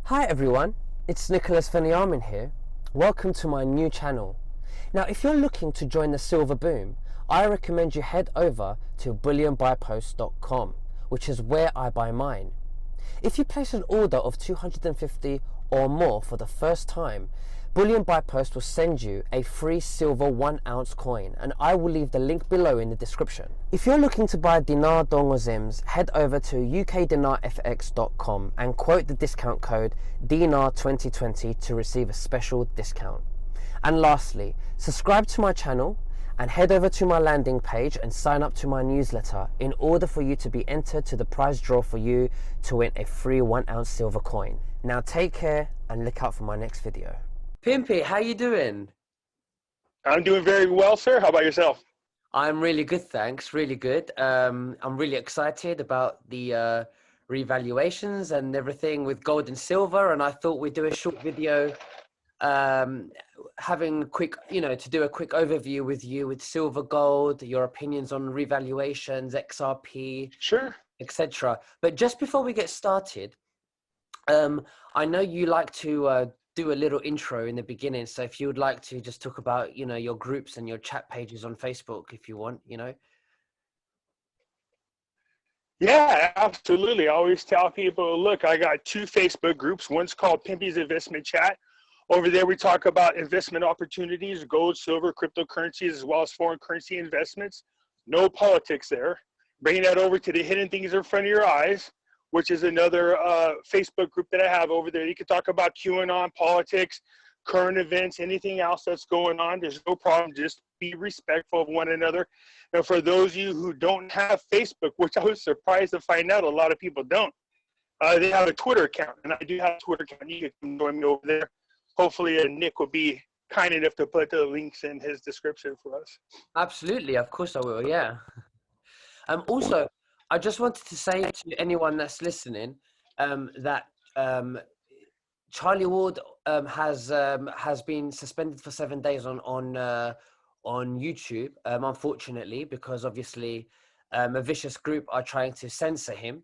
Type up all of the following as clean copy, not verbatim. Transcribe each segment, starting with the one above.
Hi everyone, it's Veniamin here. Welcome to my new channel. Now if you're looking to join the silver boom, I recommend you head over to bullionbuypost.com, which is where I buy mine. If you place an order of 250 or more for the first time, Bullion by Post will send you a free silver 1 ounce coin, and I will leave the link below in the description. If you're looking to buy dinar, dong or zims, head over to ukdinarfx.com and quote the discount code DINAR2020 to receive a special discount. And lastly, subscribe to my channel and head over to my landing page and sign up to my newsletter in order for you to be entered to the prize draw for you to win a free 1 ounce silver coin. Now take care and look out for my next video. Pimpy, how you doing? I'm doing very well, sir. How about yourself? I'm really good, thanks. Really good. I'm really excited about the revaluations and everything with gold and silver, and I thought we'd do a short video having quick, to do a quick overview with you with silver, gold, your opinions on revaluations, XRP, sure, etc. But just before we get started, I know you like to do a little intro in the beginning. So if you would like to just talk about, your groups and your chat pages on Facebook, if you want, Yeah, absolutely. I always tell people, look, I got 2 Facebook groups. One's called Pimpy's Investment Chat. Over there, we talk about investment opportunities, gold, silver, cryptocurrencies, as well as foreign currency investments. No politics there. Bringing that over to the hidden things in front of your eyes, which is another Facebook group that I have over there. You can talk about QAnon, politics, current events, anything else that's going on. There's no problem. Just be respectful of one another. And for those of you who don't have Facebook, which I was surprised to find out a lot of people don't, they have a Twitter account. And I do have a Twitter account. You can join me over there. Hopefully Nick will be kind enough to put the links in his description for us. Absolutely. Of course I will. Yeah. Also, I just wanted to say to anyone that's listening that Charlie Ward has been suspended for 7 days on YouTube, unfortunately, because obviously a vicious group are trying to censor him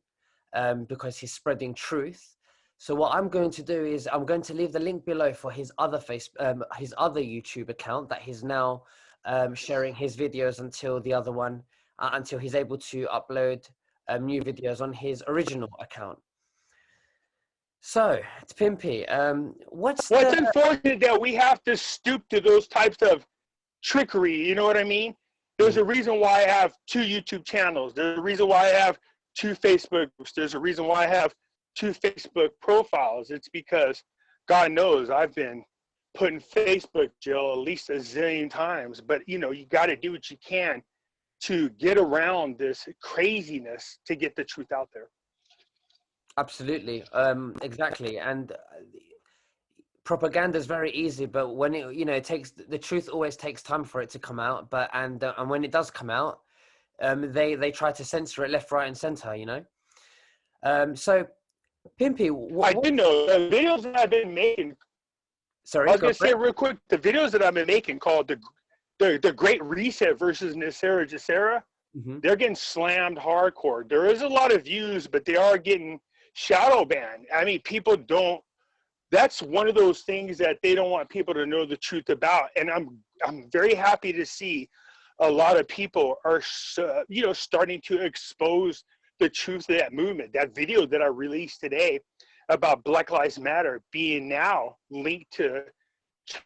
because he's spreading truth. So what I'm going to do is I'm going to leave the link below for his other YouTube account that he's now sharing his videos until the other one. Until he's able to upload new videos on his original account. So, it's Pimpy. What's unfortunate that we have to stoop to those types of trickery, you know what I mean? There's a reason why I have 2 YouTube channels. There's a reason why I have 2 Facebook groups. There's a reason why I have 2 Facebook profiles. It's because, God knows, I've been put in Facebook jail at least a zillion times. But, you got to do what you can to get around this craziness to get the truth out there. Absolutely. Exactly. And propaganda is very easy, but when it takes, the truth always takes time for it to come out. But, and when it does come out, they try to censor it left, right and center, So Pimpy, I did know the videos that I've been making. Sorry, I was going to say real quick, the videos that I've been making called the Great Reset versus Nesara, GESARA, they're getting slammed hardcore. There is a lot of views, but they are getting shadow banned. I mean, people don't. That's one of those things that they don't want people to know the truth about. And I'm very happy to see a lot of people are starting to expose the truth of that movement. That video that I released today about Black Lives Matter being now linked to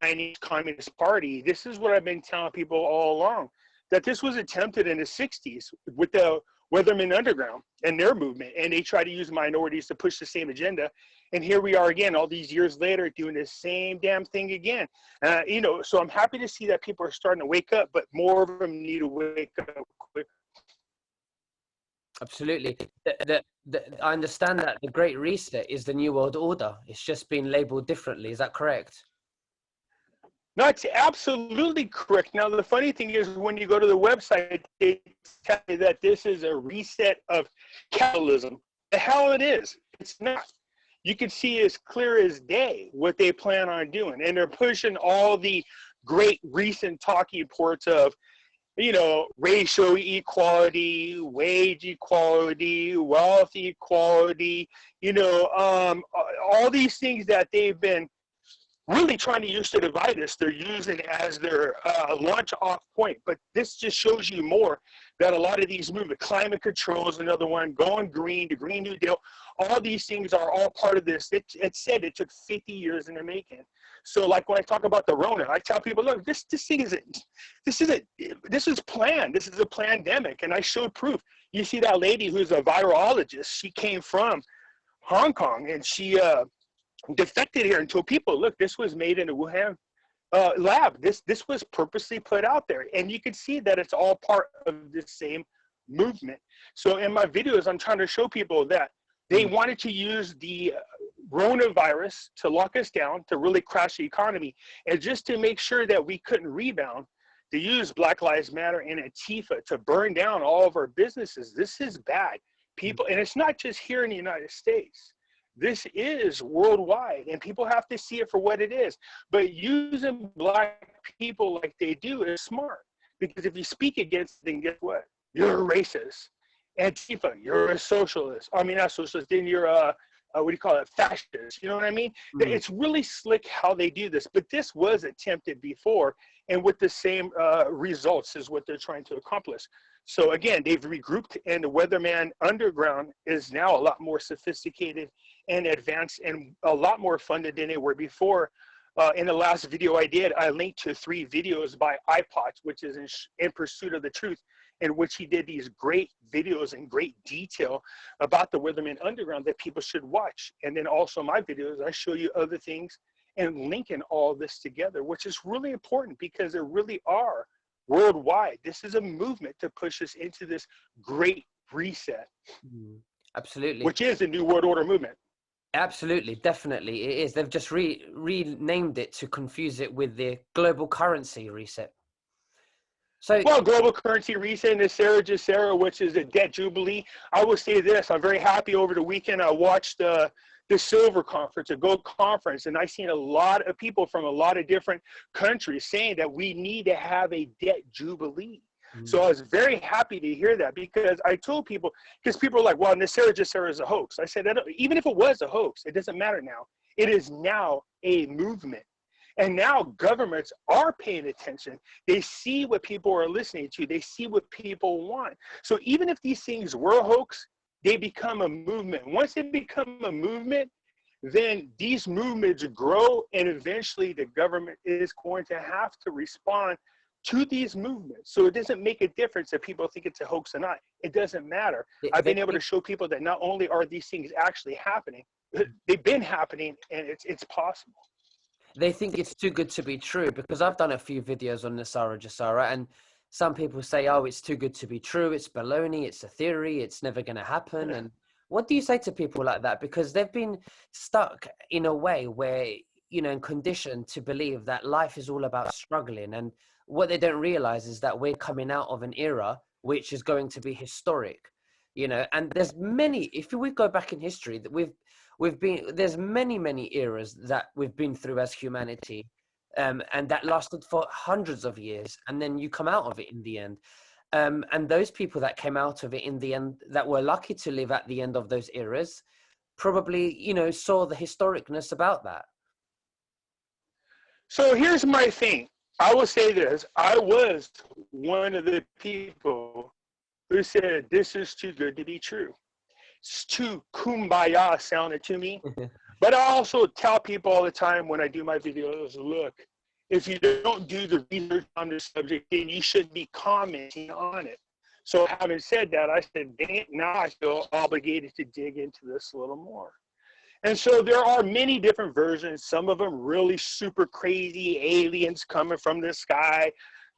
Chinese Communist Party. This is what I've been telling people all along, that this was attempted in the 60s with the Weatherman Underground and their movement, and they tried to use minorities to push the same agenda. And here we are again, all these years later, doing the same damn thing again. So I'm happy to see that people are starting to wake up, but more of them need to wake up quicker. Absolutely. I understand that the Great Reset is the New World Order. It's just been labeled differently. Is that correct? No, it's absolutely correct. Now, the funny thing is when you go to the website, they tell you that this is a reset of capitalism. The hell it is. It's not. You can see as clear as day what they plan on doing. And they're pushing all the great recent talking points of you know, racial equality, wage equality, wealth equality, you know, all these things that they've been really trying to use to divide us, they're using as their launch off point. But this just shows you more that a lot of these movements, climate control is another one, going green, the Green New Deal, all these things are all part of this. It said it took 50 years in the making. So like when I talk about the Rona, I tell people, look, this thing isn't, this is planned. This is a pandemic. And I showed proof. You see that lady who's a virologist, she came from Hong Kong and she defected here and told people, look, this was made in a Wuhan lab. This was purposely put out there. And you can see that it's all part of the same movement. So in my videos, I'm trying to show people that they wanted to use the coronavirus to lock us down, to really crash the economy. And just to make sure that we couldn't rebound, to use Black Lives Matter and Antifa to burn down all of our businesses. This is bad. People, and it's not just here in the United States. This is worldwide, and people have to see it for what it is. But using Black people like they do is smart, because if you speak against them, guess what? You're a racist. Antifa, you're a socialist. I mean, not socialist, then you're a, what do you call it, fascist. You know what I mean? Mm-hmm. It's really slick how they do this, but this was attempted before, and with the same results is what they're trying to accomplish. So again, they've regrouped, and the Weatherman Underground is now a lot more sophisticated and advanced and a lot more funded than they were before. In the last video I did, I linked to 3 videos by iPods, which is in Pursuit of the Truth, in which he did these great videos in great detail about the Weatherman Underground that people should watch. And then also my videos, I show you other things and linking all this together, which is really important because there really are worldwide. This is a movement to push us into this great reset. Absolutely. Which is the New World Order movement. Absolutely, definitely it is. They've just renamed it to confuse it with the global currency reset. So, well, global currency reset, Nesara, GESARA, which is a debt jubilee. I will say this: I'm very happy. Over the weekend, I watched the silver conference, a gold conference, and I seen a lot of people from a lot of different countries saying that we need to have a debt jubilee. So I was very happy to hear that, because I told people, because people are like, well, Nesara GESARA is a hoax. I said, even if it was a hoax, it doesn't matter now. It is now a movement. And now governments are paying attention. They see what people are listening to. They see what people want. So even if these things were a hoax, they become a movement. Once they become a movement, then these movements grow, and eventually the government is going to have to respond to these movements. So it doesn't make a difference if people think it's a hoax or not. It doesn't matter. I've been able to show people that not only are these things actually happening, they've been happening, and it's possible. They think it's too good to be true, because I've done a few videos on Nesara GESARA, and some people say, oh, it's too good to be true, it's baloney, it's a theory, it's never going to happen. And what do you say to people like that? Because they've been stuck in a way where, you know, and conditioned to believe that life is all about struggling. And what they don't realize is that we're coming out of an era which is going to be historic, you know. And there's many, if we go back in history, that there's many eras that we've been through as humanity, and that lasted for hundreds of years, and then you come out of it in the end. And those people that came out of it in the end, that were lucky to live at the end of those eras, probably, you know, saw the historicness about that. So here's my thing. I will say this: I was one of the people who said this is too good to be true. It's too kumbaya sounded to me. But I also tell people all the time when I do my videos, look, if you don't do the research on the subject, then you shouldn't be commenting on it. So having said that, I said, dang it, now I feel obligated to dig into this a little more. And so there are many different versions, some of them really super crazy, aliens coming from the sky,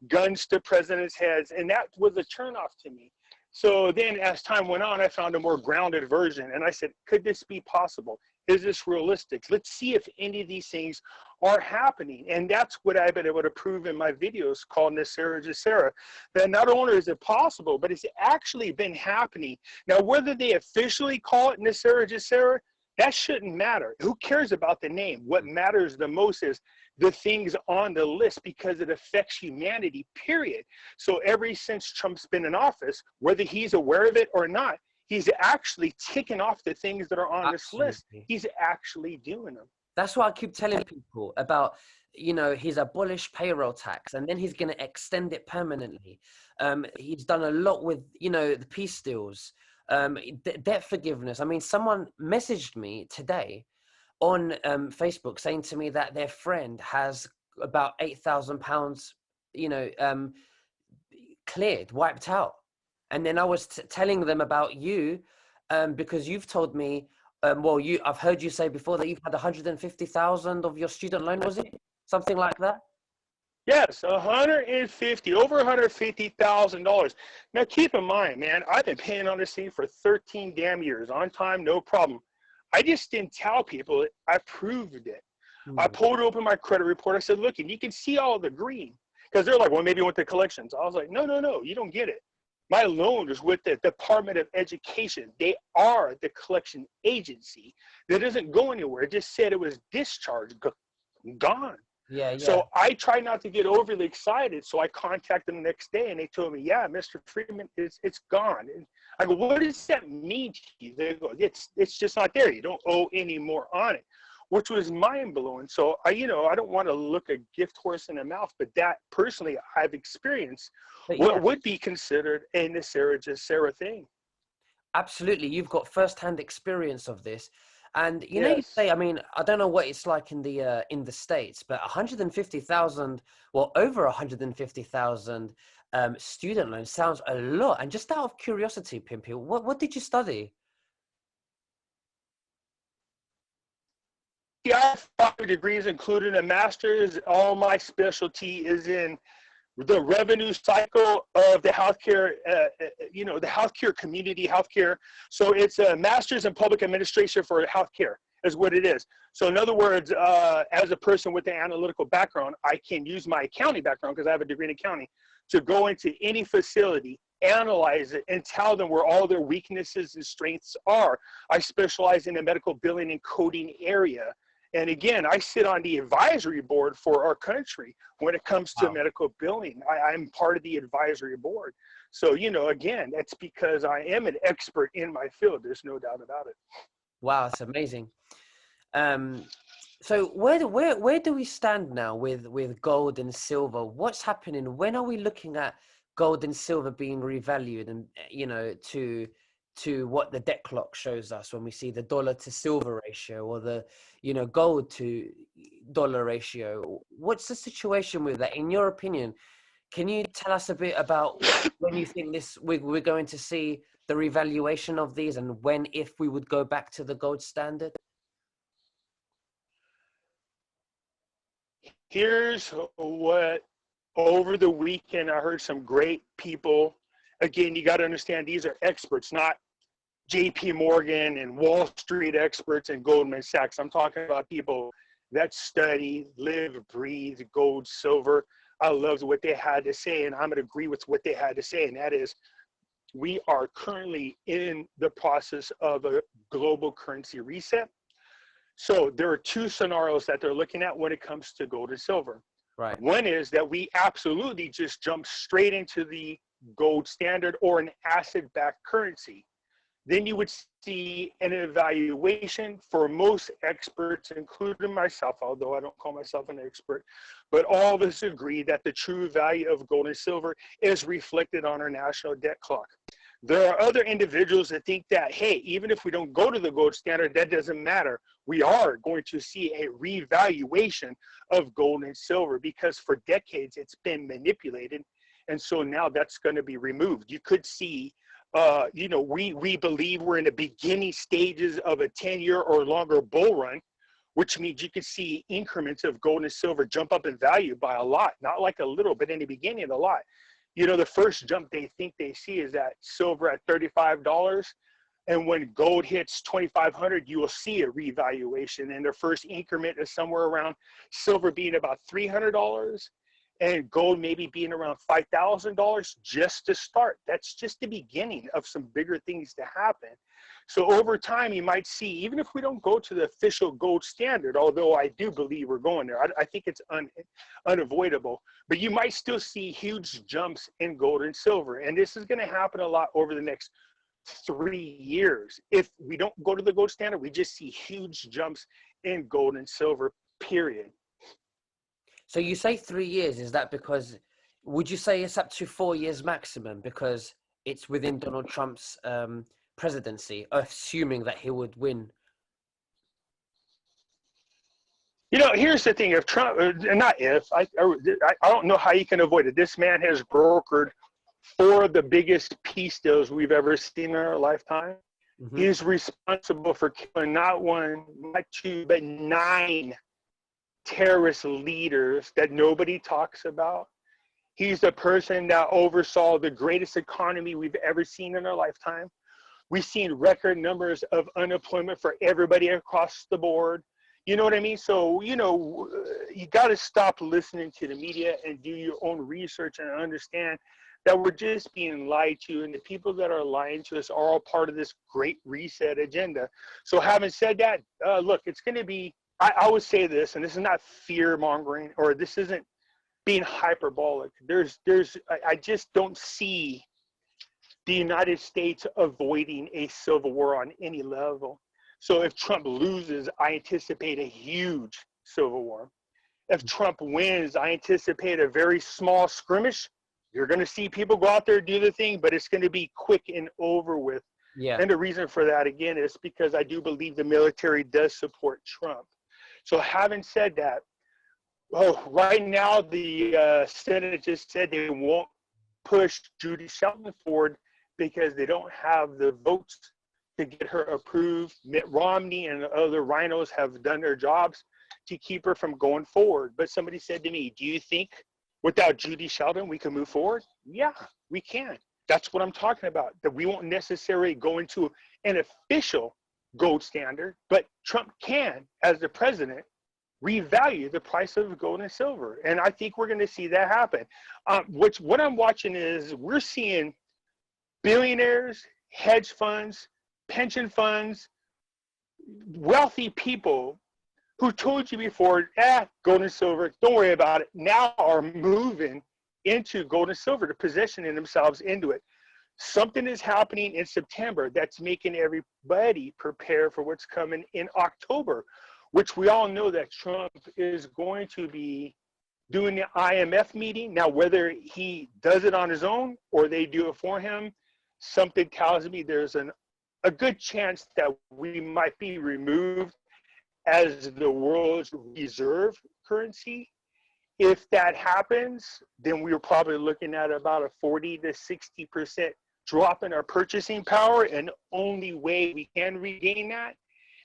guns to presidents' heads, and that was a turnoff to me. So then as time went on, I found a more grounded version, and I said, could this be possible? Is this realistic? Let's see if any of these things are happening. And that's what I've been able to prove in my videos called Nesara GESARA, that not only is it possible, but it's actually been happening. Now, whether they officially call it Nesara GESARA, that shouldn't matter. Who cares about the name? What matters the most is the things on the list because it affects humanity, period. So ever since Trump's been in office, whether he's aware of it or not, he's actually ticking off the things that are on this list. He's actually doing them. That's what I keep telling people about, you know, he's abolished payroll tax and then he's going to extend it permanently. He's done a lot with, you know, the peace deals, debt forgiveness. I mean, someone messaged me today on Facebook saying to me that their friend has about £8,000, you know, cleared, wiped out. And then I was telling them about you because you've told me, well, I've heard you say before that you've had 150,000 of your student loan, was it? Something like that? Yes, over $150,000. Now keep in mind, man, I've been paying on this thing for 13 damn years, on time, no problem. I just didn't tell people it. I proved it. I pulled open my credit report. I said, look, and you can see all the green. Because they're like, well, maybe you went to collections. I was like, no, you don't get it. My loan is with the Department of Education. They are the collection agency. That doesn't go anywhere. It just said it was discharged, gone. Yeah. So I try not to get overly excited. So I contacted them the next day and they told me, yeah, Mr. Friedman, it's gone. And I go, what does that mean to you? They go, it's just not there. You don't owe any more on it, which was mind blowing. So I don't want to look a gift horse in the mouth, but that personally I've experienced what would be considered a Nesara GESARA thing. Absolutely. You've got firsthand experience of this. And you know, you say, I mean, I don't know what it's like in the States, but 150,000, well, over 150,000 student loans sounds a lot. And just out of curiosity, Pimpy, what did you study? Yeah, I have 5 degrees, including a master's. All my specialty is in the revenue cycle of the healthcare, the healthcare community, healthcare. So it's a master's in public administration for healthcare is what it is. So in other words, as a person with an analytical background, I can use my accounting background because I have a degree in accounting to go into any facility, analyze it, and tell them where all their weaknesses and strengths are. I specialize in the medical billing and coding area. And again, I sit on the advisory board for our country when it comes to medical billing. I'm part of the advisory board. So, again, that's because I am an expert in my field. There's no doubt about it. Wow, that's amazing. So where do we stand now with gold and silver? What's happening? When are we looking at gold and silver being revalued and, to what the debt clock shows us when we see the dollar to silver ratio or the, gold to dollar ratio? What's the situation with that? In your opinion, can you tell us a bit about when you think we're going to see the revaluation of these and if we would go back to the gold standard? Here's what, over the weekend, I heard some great people. Again, you got to understand, these are experts, not JP Morgan and Wall Street experts and Goldman Sachs. I'm talking about people that study, live, breathe gold, silver. I loved what they had to say, and I'm going to agree with what they had to say, and that is we are currently in the process of a global currency reset. So there are 2 scenarios that they're looking at when it comes to gold and silver. Right. One is that we absolutely just jump straight into the gold standard or an asset-backed currency. Then you would see an evaluation for most experts, including myself, although I don't call myself an expert, but all of us agree that the true value of gold and silver is reflected on our national debt clock. There are other individuals that think that, hey, even if we don't go to the gold standard, that doesn't matter. We are going to see a revaluation of gold and silver because for decades it's been manipulated. And so now that's going to be removed. You could see, we believe we're in the beginning stages of a 10-year or longer bull run, which means you could see increments of gold and silver jump up in value by a lot, not like a little, but in the beginning, a lot. The first jump they think they see is that silver at $35. And when gold hits 2,500, you will see a revaluation. And the first increment is somewhere around silver being about $300. and gold maybe being around $5,000 just to start. That's just the beginning of some bigger things to happen. So over time, you might see, even if we don't go to the official gold standard, although I do believe we're going there, I think it's unavoidable, but you might still see huge jumps in gold and silver. And this is going to happen a lot over the next 3 years. If we don't go to the gold standard, we just see huge jumps in gold and silver, period. So you say 3 years, is that because, would you say it's up to 4 years maximum because it's within Donald Trump's presidency, assuming that he would win? You know, here's the thing: if Trump, not if, I don't know how you can avoid it. This man has brokered 4 of the biggest peace deals we've ever seen in our lifetime. Mm-hmm. He's responsible for killing not 1, not 2, but 9 terrorist leaders that nobody talks about. He's the person that oversaw the greatest economy we've ever seen in our lifetime. We've seen record numbers of unemployment for everybody across the board. You know what I mean? So, you know, you got to stop listening to the media and do your own research and understand that we're just being lied to, and the people that are lying to us are all part of this great reset agenda. So having said that, look, it's going to be, I would say this, and this is not fear mongering, or this isn't being hyperbolic. I just don't see the United States avoiding a civil war on any level. So if Trump loses, I anticipate a huge civil war. If Trump wins, I anticipate a very small skirmish. You're going to see people go out there, do the thing, but it's going to be quick and over with. Yeah. And the reason for that, again, is because I do believe the military does support Trump. So having said that, right now the Senate just said they won't push Judy Shelton forward because they don't have the votes to get her approved. Mitt Romney and other rhinos have done their jobs to keep her from going forward. But somebody said to me, do you think without Judy Shelton we can move forward? Yeah, we can. That's what I'm talking about, that we won't necessarily go into an official gold standard, but Trump can, as the president, revalue the price of gold and silver. And I think we're going to see that happen. What I'm watching is we're seeing billionaires, hedge funds, pension funds, wealthy people who told you before, gold and silver, don't worry about it, now are moving into gold and silver, to positioning themselves into it. Something is happening in September that's making everybody prepare for what's coming in October, which we all know that Trump is going to be doing the IMF meeting. Now, whether he does it on his own or they do it for him, something tells me there's a good chance that we might be removed as the world's reserve currency. If that happens, then we're probably looking at about a 40 to 60% drop in our purchasing power, and the only way we can regain that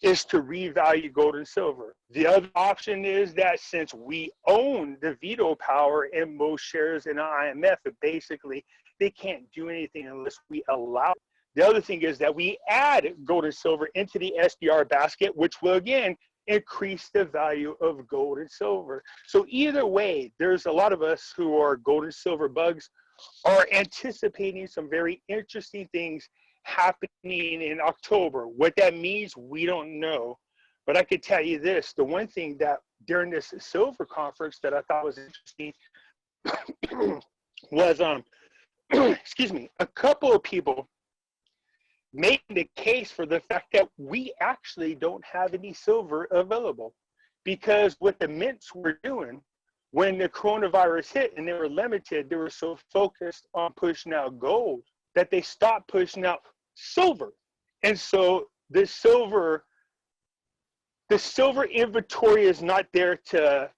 is to revalue gold and silver. The other option is that since we own the veto power in most shares in the IMF, basically they can't do anything unless we allow it. The other thing is that we add gold and silver into the SDR basket, which will again increase the value of gold and silver. So either way, there's a lot of us who are gold and silver bugs are anticipating some very interesting things happening in October. What that means, we don't know. But I could tell you this, the one thing that during this silver conference that I thought was interesting was, excuse me, a couple of people made the case for the fact that we actually don't have any silver available, because what the mints were doing when the coronavirus hit and they were limited, they were so focused on pushing out gold that they stopped pushing out silver. And so the silver inventory is not there to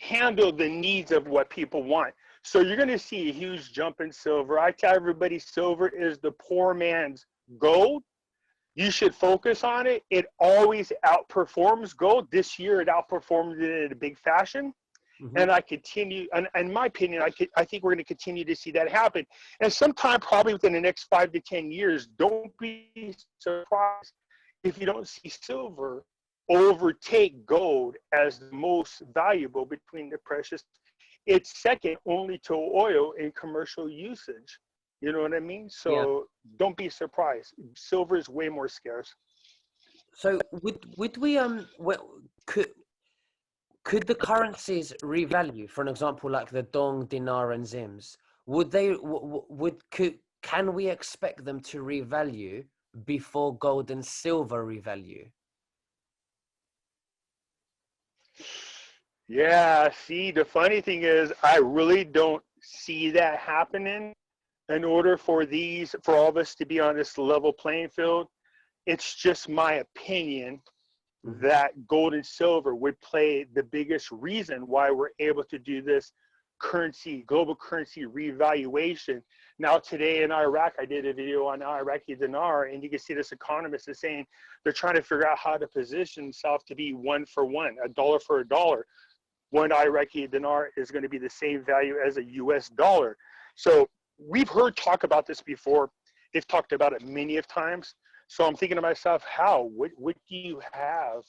handle the needs of what people want. So you're going to see a huge jump in silver. I tell everybody, silver is the poor man's gold. You should focus on it. It always outperforms gold. This year it outperformed it in a big fashion. Mm-hmm. And I continue, and in my opinion, I think we're going to continue to see that happen. And sometime probably within the next 5 to 10 years, don't be surprised if you don't see silver overtake gold as the most valuable between the precious it's second only to oil in commercial usage. You know what I mean? So don't be surprised. Silver is way more scarce. So would we could the currencies revalue? For an example, like the dong, dinar, and zims, would they can we expect them to revalue before gold and silver revalue? Yeah, see, the funny thing is I really don't see that happening. In order for all of us to be on this level playing field, it's just my opinion that gold and silver would play the biggest reason why we're able to do this global currency revaluation. Now today in Iraq, I did a video on Iraqi dinar, and you can see this economist is saying they're trying to figure out how to position themselves to be one for one, a dollar for a dollar. One Iraqi dinar is going to be the same value as a US dollar. So we've heard talk about this before. They've talked about it many of times. So I'm thinking to myself, what do you have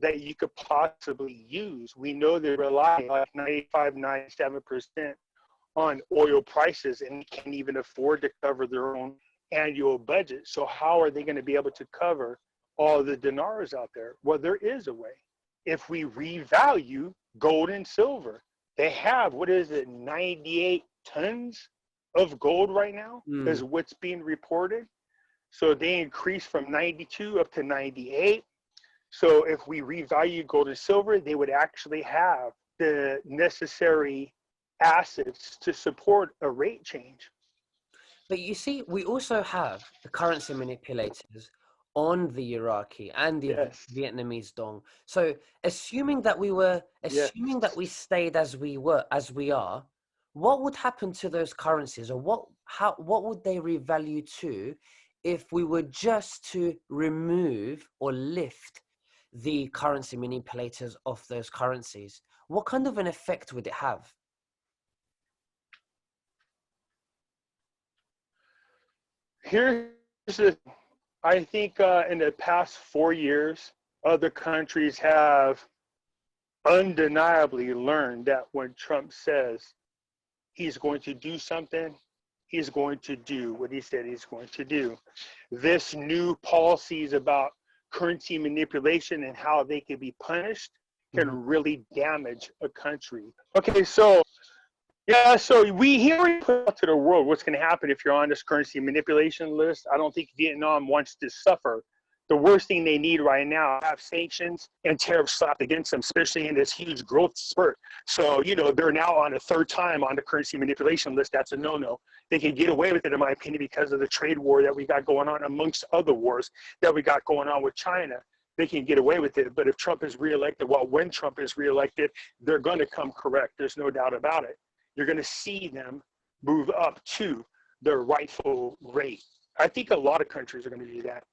that you could possibly use? We know they rely like 95, 97% on oil prices and can't even afford to cover their own annual budget. So how are they going to be able to cover all the dinars out there? Well, there is a way. If we revalue gold and silver, they have, 98 tons of gold right now is what's being reported. So they increased from 92 up to 98. So if we revalue gold and silver, they would actually have the necessary assets to support a rate change. But you see, we also have the currency manipulators on the Iraqi and the Vietnamese dong. So assuming that we stayed as we are, what would happen to those currencies, or what would they revalue to if we were just to remove or lift the currency manipulators off those currencies? What kind of an effect would it have? I think in the past 4 years, other countries have undeniably learned that when Trump says he's going to do something, he's going to do what he said he's going to do. This new policies about currency manipulation and how they can be punished can really damage a country. Okay, so we here put out to the world what's going to happen if you're on this currency manipulation list. I don't think Vietnam wants to suffer. The worst thing they need right now have sanctions and tariffs slapped against them, especially in this huge growth spurt. So, they're now on a third time on the currency manipulation list. That's a no-no. They can get away with it, in my opinion, because of the trade war that we got going on, amongst other wars that we got going on with China. They can get away with it. But if Trump is reelected, when Trump is reelected, they're going to come correct. There's no doubt about it. You're going to see them move up to their rightful rate. I think a lot of countries are going to do that.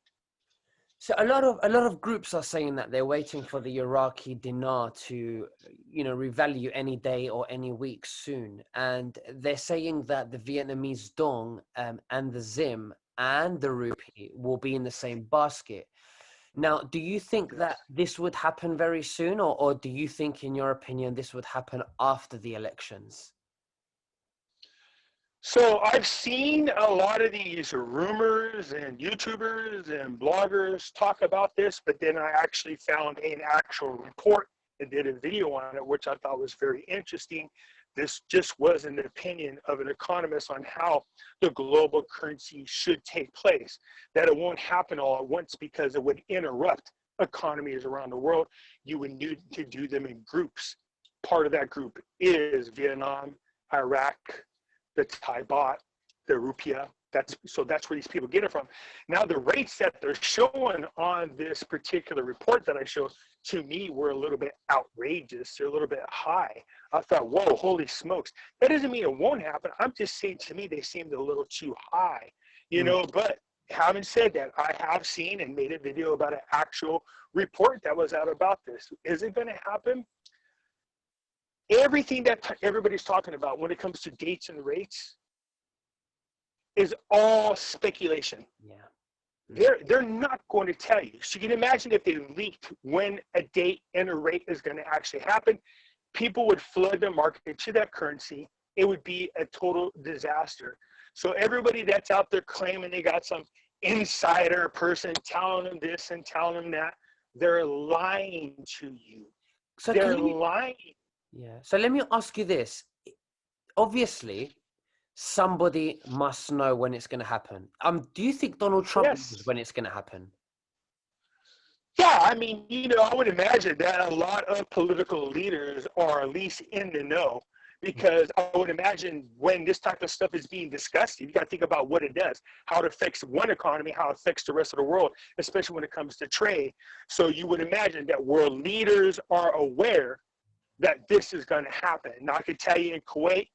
So a lot of groups are saying that they're waiting for the Iraqi dinar to, revalue any day or any week soon, and they're saying that the Vietnamese dong and the zim and the rupee will be in the same basket. Now, do you think that this would happen very soon, or do you think, in your opinion, this would happen after the elections? So I've seen a lot of these rumors and YouTubers and bloggers talk about this, but then I actually found an actual report and did a video on it, which I thought was very interesting. This just was an opinion of an economist on how the global currency should take place, that it won't happen all at once because it would interrupt economies around the world. You would need to do them in groups. Part of that group is Vietnam, Iraq, the Thai baht, the rupiah. That's where these people get it from. Now, the rates that they're showing on this particular report that I showed, to me, were a little bit outrageous. They're a little bit high. I thought, whoa, holy smokes. That doesn't mean it won't happen. I'm just saying, to me, they seemed a little too high, but having said that, I have seen and made a video about an actual report that was out about this. Is it going to happen? Everything that everybody's talking about when it comes to dates and rates is all speculation. Yeah. They're not going to tell you. So you can imagine if they leaked when a date and a rate is going to actually happen, people would flood the market to that currency. It would be a total disaster. So everybody that's out there claiming they got some insider person telling them this and telling them that, they're lying to you. So they're lying. Yeah. So let me ask you this. Obviously, somebody must know when it's going to happen. Do you think Donald Trump knows when it's going to happen? Yeah, I mean, I would imagine that a lot of political leaders are at least in the know, because I would imagine when this type of stuff is being discussed, you got to think about what it does, how it affects one economy, how it affects the rest of the world, especially when it comes to trade. So you would imagine that world leaders are aware that this is going to happen. Now, I could tell you in Kuwait,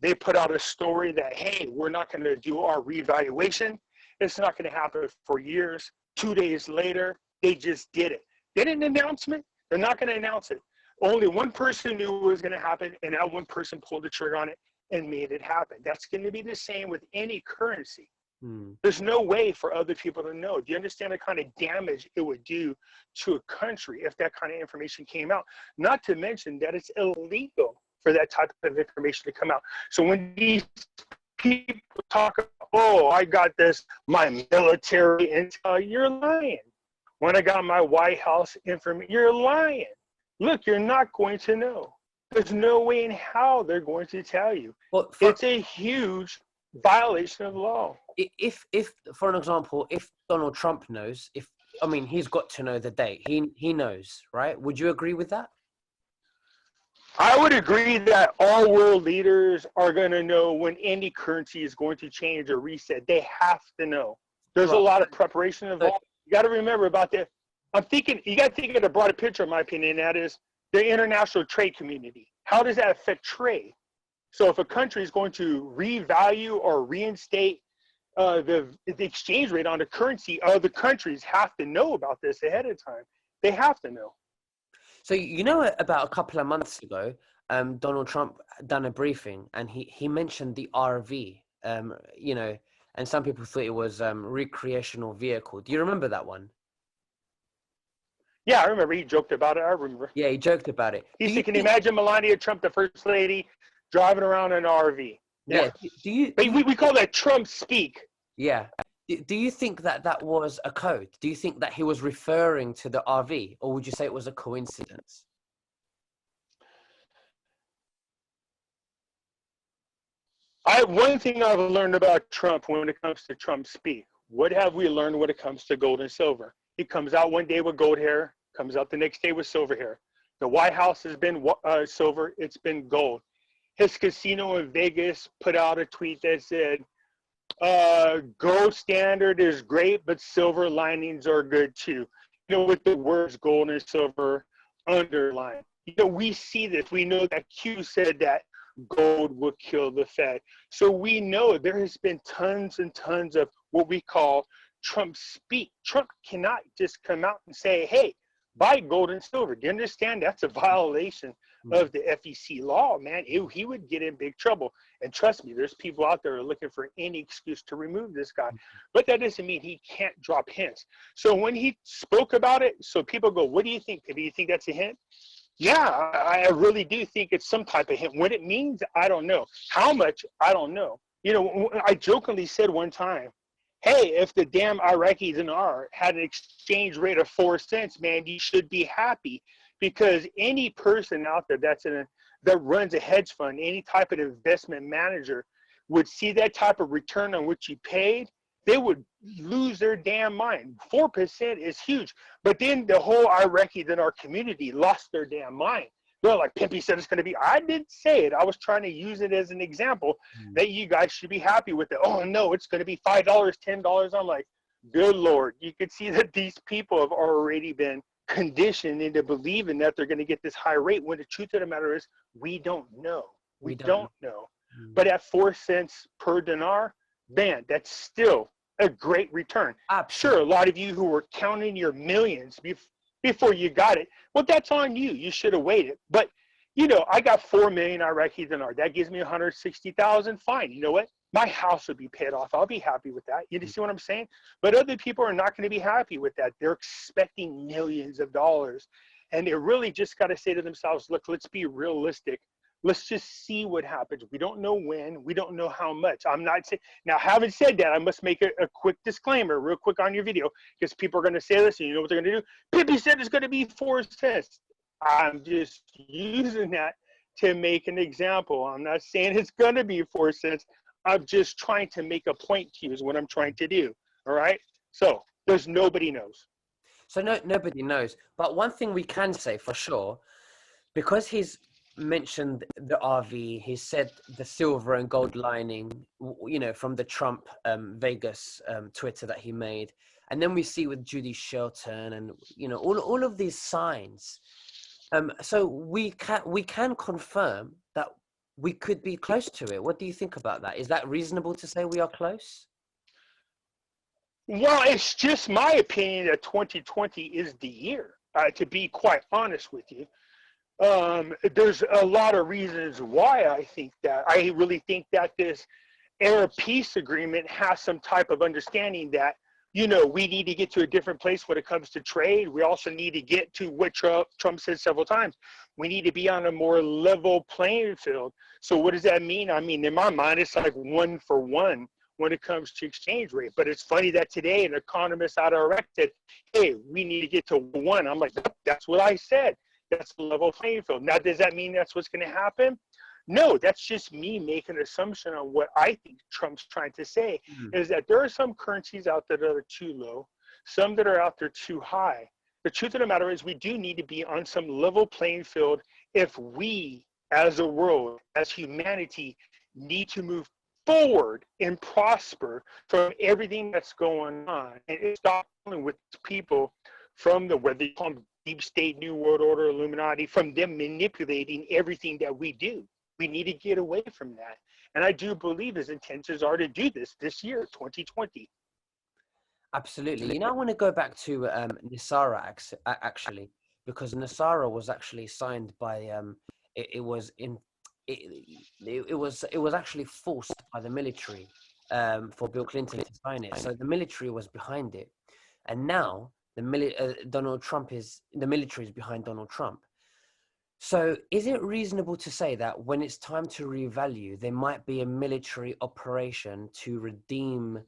they put out a story that, hey, we're not going to do our reevaluation. It's not going to happen for years. 2 days later, they just did it. They didn't announcement. They're not going to announce it. Only one person knew it was going to happen, and that one person pulled the trigger on it and made it happen. That's going to be the same with any currency. There's no way for other people to know. Do you understand the kind of damage it would do to a country if that kind of information came out? Not to mention that it's illegal for that type of information to come out. So when these people talk about, oh, I got this, my military intel, you're lying. When I got my White House information, you're lying. Look, you're not going to know. There's no way in how they're going to tell you. Well, it's a huge violation of law. If, for an example, if Donald Trump knows, he's got to know the date. He knows, right? Would you agree with that? I would agree that all world leaders are going to know when any currency is going to change or reset. They have to know. There's a lot of preparation involved. You got to remember about that. You got to think of the broader picture, in my opinion, that is the international trade community. How does that affect trade? So if a country is going to revalue or reinstate the exchange rate on the currency, other countries have to know about this ahead of time. They have to know. So, about a couple of months ago, Donald Trump done a briefing, and he mentioned the RV, and some people thought it was recreational vehicle. Do you remember that one? Yeah, I remember. He joked about it. I remember. Yeah, he joked about it. He said, can you imagine Melania Trump, the first lady, driving around in an RV? Yeah. We call that Trump speak. Yeah. Do you think that was a code? Do you think that he was referring to the RV, or would you say it was a coincidence? One thing I've learned about Trump when it comes to Trump speak, what have we learned when it comes to gold and silver? He comes out one day with gold hair, comes out the next day with silver hair. The White House has been silver, it's been gold. His casino in Vegas put out a tweet that said, gold standard is great, but silver linings are good too. With the words gold and silver underlined. We see this. We know that Q said that gold will kill the Fed. So we know there has been tons and tons of what we call Trump speak. Trump cannot just come out and say, hey, buy gold and silver. Do you understand? That's a violation of the FEC law, man. He would get in big trouble. And trust me, there's people out there looking for any excuse to remove this guy. But that doesn't mean he can't drop hints. So when he spoke about it, so people go, what do you think? Do you think that's a hint? Yeah, I really do think it's some type of hint. What it means, I don't know. How much, I don't know. I jokingly said one time, hey, if the damn Iraqi dinar had an exchange rate of 4 cents, man, you should be happy, because any person out there that runs a hedge fund, any type of investment manager would see that type of return on which you paid, they would lose their damn mind. 4% is huge. But then the whole Iraqi dinar community lost their damn mind. They're like, Pimpy said it's going to be. I didn't say it. I was trying to use it as an example that you guys should be happy with it. Oh, no, it's going to be $5, $10. I'm like, good Lord. You could see that these people have already been conditioned into believing that they're going to get this high rate, when the truth of the matter is we don't know. We don't know. But at 4 cents per dinar, man, that's still a great return. Sure, a lot of you who were counting your millions before you got it, well, that's on you. You should have waited. But, I got 4 million Iraqi dinar. That gives me 160,000. Fine. You know what? My house would be paid off. I'll be happy with that. You see what I'm saying? But other people are not going to be happy with that. They're expecting millions of dollars. And they really just got to say to themselves, look, let's be realistic. Let's just see what happens. We don't know when. We don't know how much. I'm not saying, now, having said that, I must make a quick disclaimer real quick on your video, because people are going to say this, and you know what they're going to do? Pimpy said it's going to be 4 cents. I'm just using that to make an example. I'm not saying it's going to be 4 cents. I'm just trying to make a point to you is what I'm trying to do. All right? So there's nobody knows. So nobody knows. But one thing we can say for sure, because he's mentioned the RV, he said the silver and gold lining, you know, from the Trump Vegas Twitter that he made. And then we see with Judy Shelton and, you know, all of these signs. So we can confirm that we could be close to it. What do you think about that? Is that reasonable to say we are close? Well, it's just my opinion that 2020 is the year, to be quite honest with you. There's a lot of reasons why I think that. I really think that this air peace agreement has some type of understanding that, you know, we need to get to a different place when it comes to trade. We also need to get to what Trump said several times. We need to be on a more level playing field. So what does that mean? I mean, in my mind, it's like 1 for 1 when it comes to exchange rate. But it's funny that today an economist out of Iraq said, hey, we need to get to 1. I'm like, that's what I said. That's the level playing field. Now, does that mean that's what's going to happen? No, that's just me making an assumption on what I think Trump's trying to say, is that there are some currencies out there that are too low, some that are out there too high. The truth of the matter is we do need to be on some level playing field if we, as a world, as humanity, need to move forward and prosper from everything that's going on, and stop dealing with people from the, whether you call them deep state, new world order, Illuminati, from them manipulating everything that we do. We need to get away from that. And I do believe his intentions are to do this year, 2020. Absolutely. You know, I want to go back to Nesara actually, because Nesara was actually signed by it was actually forced by the military for Bill Clinton to sign it. So the military was behind it, and now the military is behind Donald Trump. So is it reasonable to say that when it's time to revalue, there might be a military operation to redeem,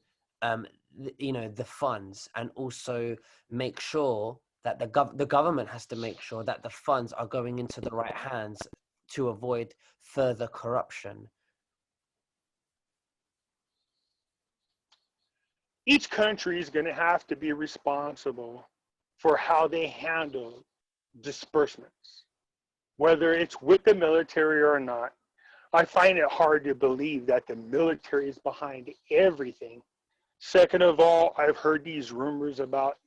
you know, the funds, and also make sure that the government has to make sure that the funds are going into the right hands to avoid further corruption? Each country is going to have to be responsible for how they handle disbursements, whether it's with the military or not. I find it hard to believe that the military is behind everything. Second of all, I've heard these rumors about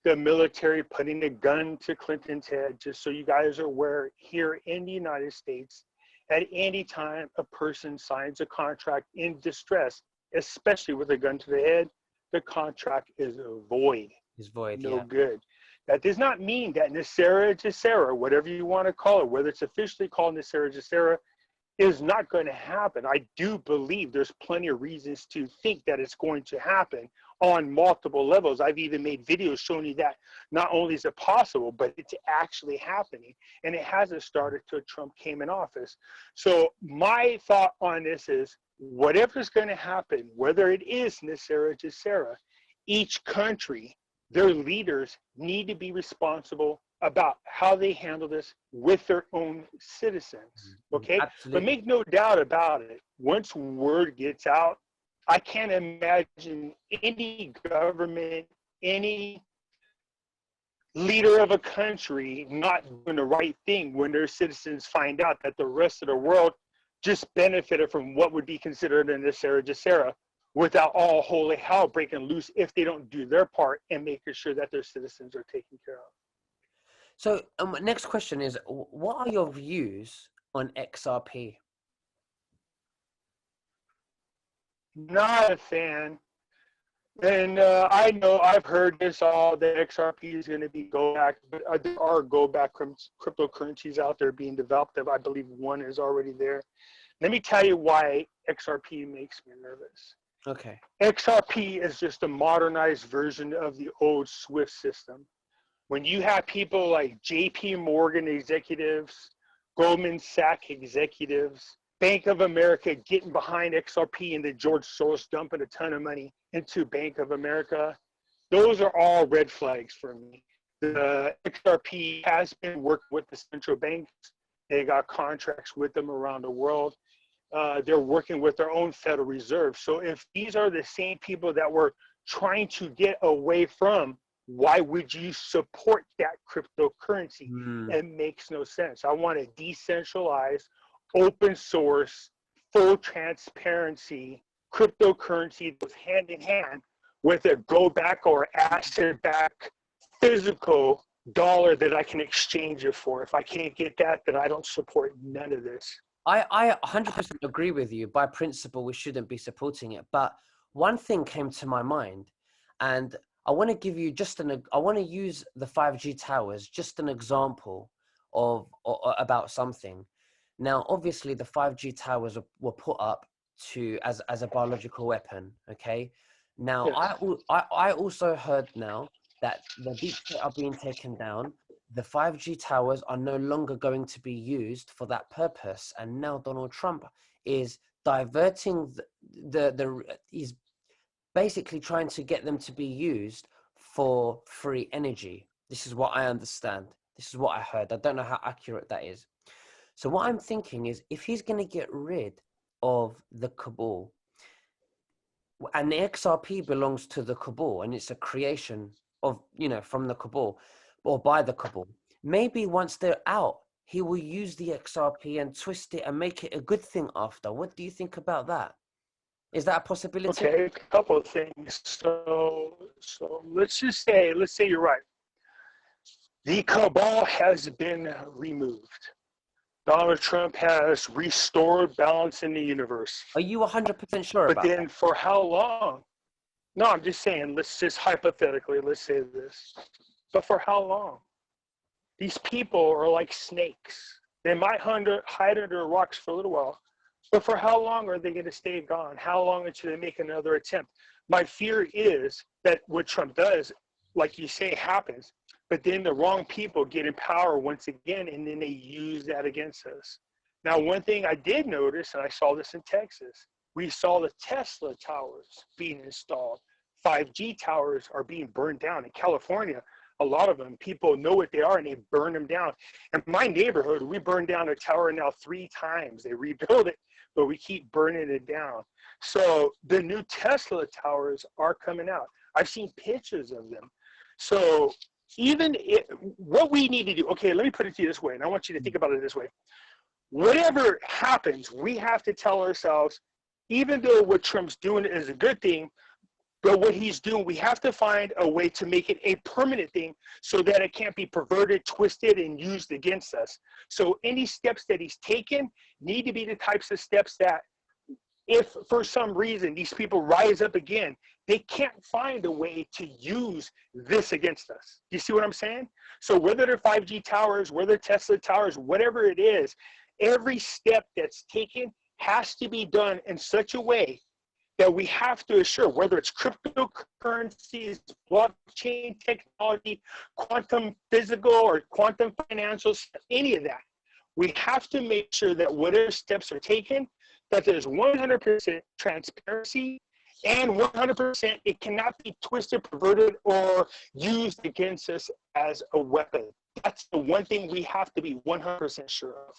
the military putting a gun to Clinton's head. Just so you guys are aware, here in the United States, at any time a person signs a contract in distress, especially with a gun to the head, the contract is void. Is void, no yeah. good. That does not mean that Nesara GESARA, whatever you want to call it, whether it's officially called Nesara GESARA, is not going to happen. I do believe there's plenty of reasons to think that it's going to happen on multiple levels. I've even made videos showing you that not only is it possible, but it's actually happening. And it hasn't started till Trump came in office. So my thought on this is, whatever's going to happen, whether it is Nesara GESARA, each country, their leaders need to be responsible about how they handle this with their own citizens, okay? Absolutely. But make no doubt about it, once word gets out, I can't imagine any government, any leader of a country not doing the right thing when their citizens find out that the rest of the world just benefited from what would be considered a Nesara GESARA, without all holy hell breaking loose if they don't do their part and making sure that their citizens are taken care of. So next question is, what are your views on XRP? Not a fan. And I know I've heard this all, the XRP is going to be go back, but there are go back cryptocurrencies out there being developed. I believe one is already there. Let me tell you why XRP makes me nervous. Okay. XRP is just a modernized version of the old SWIFT system. When you have people like JP Morgan executives, Goldman Sachs executives, Bank of America getting behind XRP and then George Soros dumping a ton of money into Bank of America, those are all red flags for me. The XRP has been working with the central banks. They got contracts with them around the world. They're working with their own Federal Reserve. So if these are the same people that we're trying to get away from, why would you support that cryptocurrency? It makes no sense. I want a decentralized, open source, full transparency cryptocurrency that's hand in hand with a go back or asset back physical dollar that I can exchange it for. If I can't get that, then I don't support none of this. I 100% agree with you. By principle, we shouldn't be supporting it. But one thing came to my mind, and I want to give you I want to use the 5G towers, just an example of about something. Now, obviously, the 5G towers were put up as a biological weapon. Okay. Now, Yes. I also heard now that the deep state are being taken down. The 5G towers are no longer going to be used for that purpose. And now Donald Trump is diverting he's basically trying to get them to be used for free energy. This is what I understand. This is what I heard. I don't know how accurate that is. So what I'm thinking is, if he's going to get rid of the cabal, and the XRP belongs to the cabal, and it's a creation of, from the cabal or by the cabal, maybe once they're out, he will use the XRP and twist it and make it a good thing after. What do you think about that? Is that a possibility? Okay, a couple of things. So let's say you're right. The cabal has been removed. Donald Trump has restored balance in the universe. Are you 100% sure about that? But then for how long? No, I'm just saying, let's just hypothetically, let's say this. But for how long? These people are like snakes. They might hide under rocks for a little while, but for how long are they going to stay gone? How long until they make another attempt? My fear is that what Trump does, like you say, happens, but then the wrong people get in power once again, and then they use that against us. Now, one thing I did notice, and I saw this in Texas, we saw the Tesla towers being installed. 5G towers are being burned down in California. A lot of them, people know what they are and they burn them down. In my neighborhood, we burned down a tower now 3 times. They rebuild it, but we keep burning it down. So the new Tesla towers are coming out. I've seen pictures of them. So what we need to do, okay, let me put it to you this way, and I want you to think about it this way. Whatever happens, we have to tell ourselves, even though what Trump's doing is a good thing, but what he's doing, we have to find a way to make it a permanent thing so that it can't be perverted, twisted, and used against us. So any steps that he's taken need to be the types of steps that, if for some reason these people rise up again, they can't find a way to use this against us. You see what I'm saying? So whether they're 5G towers, whether Tesla towers, whatever it is, every step that's taken has to be done in such a way that we have to assure, whether it's cryptocurrencies, blockchain technology, quantum physical or quantum financials, any of that, we have to make sure that whatever steps are taken, that there's 100% transparency, and 100% it cannot be twisted, perverted, or used against us as a weapon. That's the one thing we have to be 100% sure of.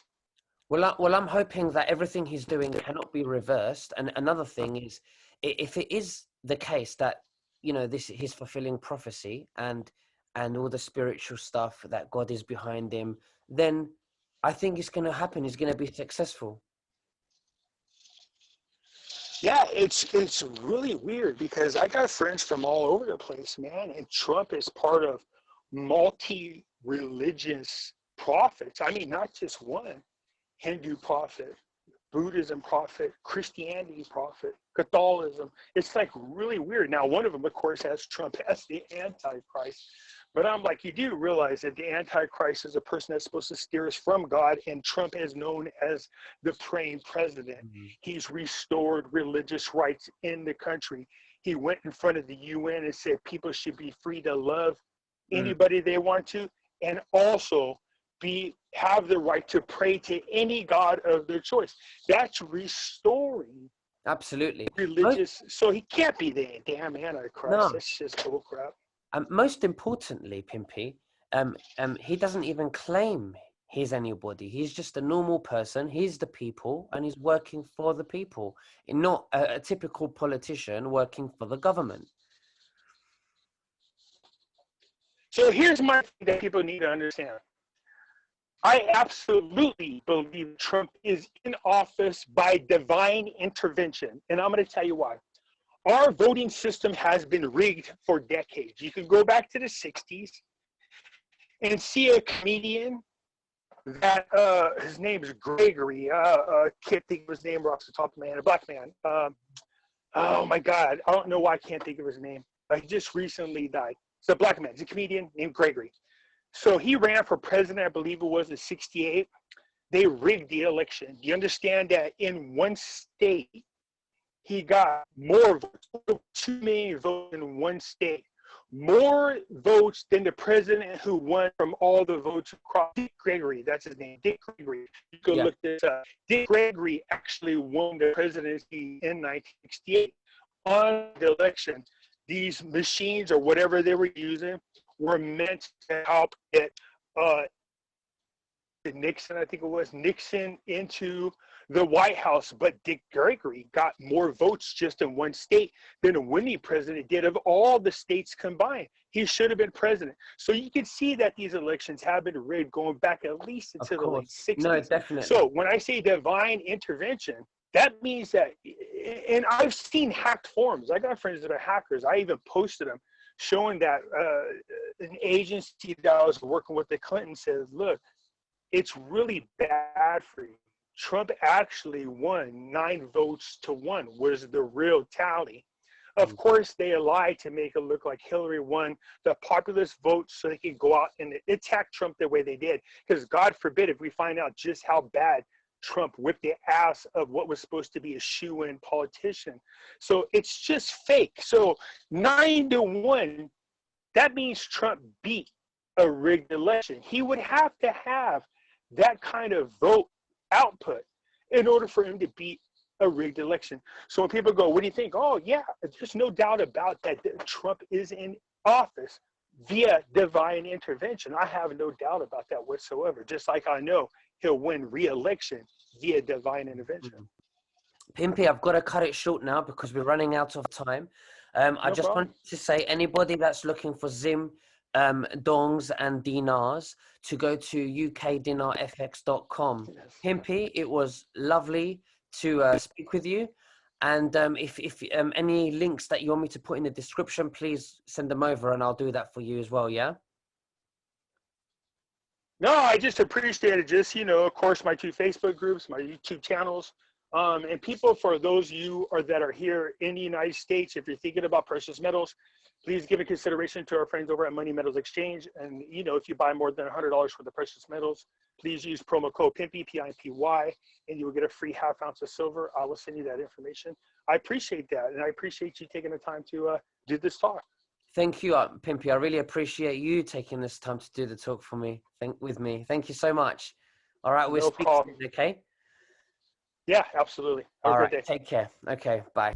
Well, I'm hoping that everything he's doing cannot be reversed. And another thing is, if it is the case that, he's fulfilling prophecy and all the spiritual stuff that God is behind him, then I think it's going to happen. He's going to be successful. Yeah, it's really weird because I got friends from all over the place, man. And Trump is part of multi-religious prophets. I mean, not just one. Hindu prophet, Buddhism prophet, Christianity prophet, Catholicism. It's like really weird. Now, one of them, of course, has Trump as the Antichrist. But I'm like, you do realize that the Antichrist is a person that's supposed to steer us from God, and Trump is known as the praying president. Mm-hmm. He's restored religious rights in the country. He went in front of the UN and said people should be free to love anybody they want to, and also have the right to pray to any god of their choice. That's restoring Absolutely. religious. So he can't be the damn Antichrist. No. That's just bullcrap. Most importantly, Pimpy, he doesn't even claim he's anybody. He's just a normal person. He's the people, and he's working for the people, and not a typical politician working for the government. So here's my thing that people need to understand. I absolutely believe Trump is in office by divine intervention. And I'm going to tell you why. Our voting system has been rigged for decades. You can go back to the 60s and see a comedian that his name is Gregory. Can't think of his name off the top of my head. A black man. Oh my God. I don't know why I can't think of his name. He just recently died. It's a black man. He's a comedian named Gregory. So he ran for president, I believe it was in 68. They rigged the election. You understand that in one state, he got more votes, 2 million votes in one state, more votes than the president who won from all the votes across. Dick Gregory, that's his name, Dick Gregory. You can look this up. Dick Gregory actually won the presidency in 1968. On the election, these machines or whatever they were using were meant to help get Nixon, I think it was, Nixon into the White House. But Dick Gregory got more votes just in one state than a winning president did of all the states combined. He should have been president. So you can see that these elections have been rigged going back at least into the late 60s. No, definitely. So when I say divine intervention, that means that, and I've seen hacked forms. I got friends that are hackers. I even posted them showing that an agency that I was working with, the Clinton, says, look, it's really bad for you. Trump actually won 9 votes to 1 was the real tally. Of course, they lied to make it look like Hillary won the populist votes so they could go out and attack Trump the way they did. Because God forbid if we find out just how bad Trump whipped the ass of what was supposed to be a shoe-in politician. So it's just fake. So 9-1, that means Trump beat a rigged election. He would have to have that kind of vote output in order for him to beat a rigged election. So when people go, what do you think? Oh yeah, there's no doubt about that Trump is in office via divine intervention. I have no doubt about that whatsoever. Just like I know he'll win re-election via divine intervention. Pimpy, I've got to cut it short now because we're running out of time. I just want to say, anybody that's looking for Zim, dongs and dinars, to go to ukdinarfx.com. Yes. Pimpy, it was lovely to speak with you. And if any links that you want me to put in the description, please send them over and I'll do that for you as well, yeah? No, I just appreciate it. Just, of course, my 2 Facebook groups, my YouTube channels, and people, for those of you that are here in the United States, if you're thinking about precious metals, please give a consideration to our friends over at Money Metals Exchange. And, if you buy more than $100 worth of precious metals, please use promo code Pimpy, P-I-M-P-Y, and you will get a free ½ ounce of silver. I will send you that information. I appreciate that. And I appreciate you taking the time to do this talk. Thank you, Pimpy. I really appreciate you taking this time to do the talk for me. With me. Thank you so much. All right, we'll speak soon, okay? Yeah, absolutely. All right, take care. Okay, bye.